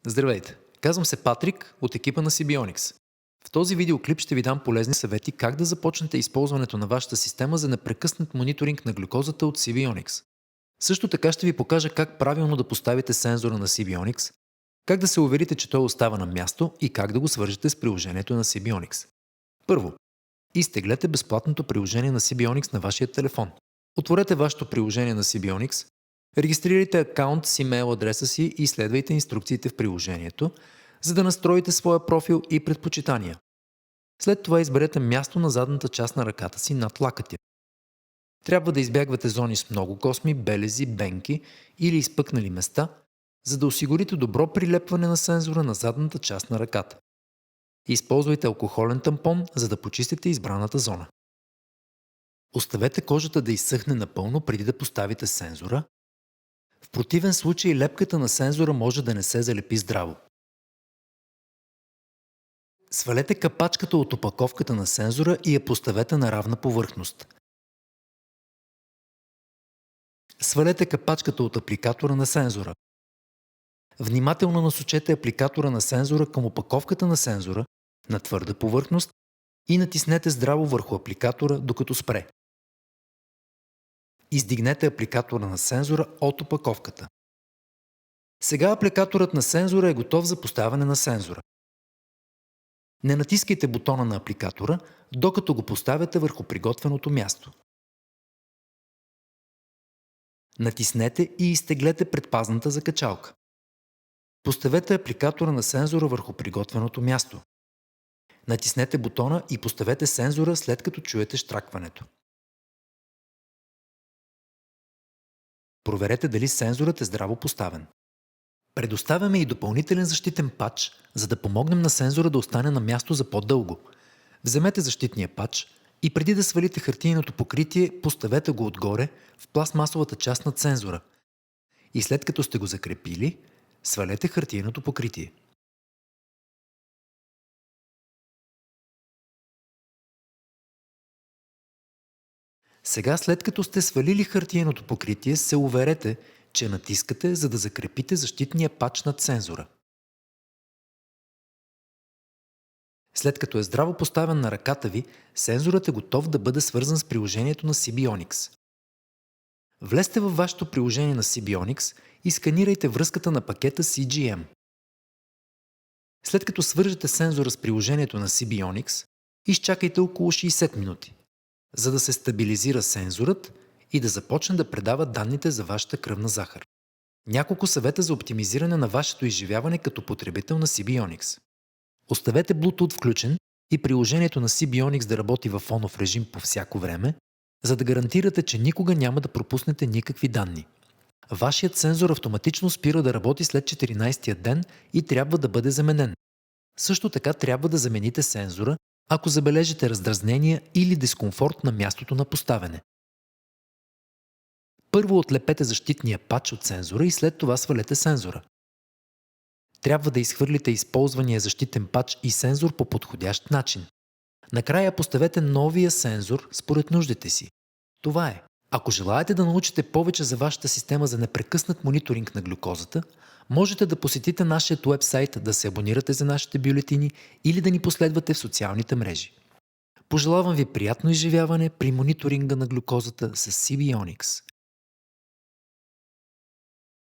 Здравейте! Казвам се Патрик от екипа на Сибионикс. В този видеоклип ще ви дам полезни съвети как да започнете използването на вашата система за непрекъснат мониторинг на глюкозата от Сибионикс. Също така ще ви покажа как правилно да поставите сензора на Сибионикс, как да се уверите, че той остава на място и как да го свържете с приложението на Сибионикс. Първо, изтеглете безплатното приложение на Сибионикс на вашия телефон. Отворете вашето приложение на Сибионикс, регистрирайте акаунт с имейл адреса си и следвайте инструкциите в приложението, за да настроите своя профил и предпочитания. След това изберете място на задната част на ръката си над лакътя. Трябва да избягвате зони с много косми, белези, бенки или изпъкнали места, за да осигурите добро прилепване на сензора на задната част на ръката. Използвайте алкохолен тампон, за да почистите избраната зона. Оставете кожата да изсъхне напълно преди да поставите сензора. В противен случай лепката на сензора може да не се залепи здраво. Свалете капачката от опаковката на сензора и я поставете на равна повърхност. Свалете капачката от апликатора на сензора. Внимателно насочете апликатора на сензора към опаковката на сензора на твърда повърхност и натиснете здраво върху апликатора, докато спре. Издигнете апликатора на сензора от опаковката. Сега апликаторът на сензора е готов за поставяне на сензора. Не натискайте бутона на апликатора, докато го поставяте върху приготвеното място. Натиснете и изтеглете предпазната закачалка. Поставете апликатора на сензора върху приготвеното място. Натиснете бутона и поставете сензора, след като чуете щракването. Проверете дали сензорът е здраво поставен. Предоставяме и допълнителен защитен патч, за да помогнем на сензора да остане на място за по-дълго. Вземете защитния патч и преди да свалите хартийното покритие, поставете го отгоре в пластмасовата част на сензора. И след като сте го закрепили, свалете хартийното покритие. Сега, след като сте свалили хартиеното покритие, се уверете, че натискате, за да закрепите защитния патч над сензора. След като е здраво поставен на ръката ви, сензорът е готов да бъде свързан с приложението на Сибионикс. Влезте във вашето приложение на Сибионикс и сканирайте връзката на пакета CGM. След като свържете сензора с приложението на Сибионикс, изчакайте около 60 минути, за да се стабилизира сензорът и да започне да предава данните за вашата кръвна захар. Няколко съвета за оптимизиране на вашето изживяване като потребител на Сибионикс. Оставете Bluetooth включен и приложението на Сибионикс да работи в фонов режим по всяко време, за да гарантирате, че никога няма да пропуснете никакви данни. Вашият сензор автоматично спира да работи след 14-тия ден и трябва да бъде заменен. Също така трябва да замените сензора, ако забележите раздразнения или дискомфорт на мястото на поставяне. Първо отлепете защитния патч от сензора и след това свалете сензора. Трябва да изхвърлите използвания защитен патч и сензор по подходящ начин. Накрая поставете новия сензор според нуждите си. Това е. Ако желаете да научите повече за вашата система за непрекъснат мониторинг на глюкозата, можете да посетите нашия уебсайт, да се абонирате за нашите бюлетини или да ни последвате в социалните мрежи. Пожелавам ви приятно изживяване при мониторинга на глюкозата с Сибионикс.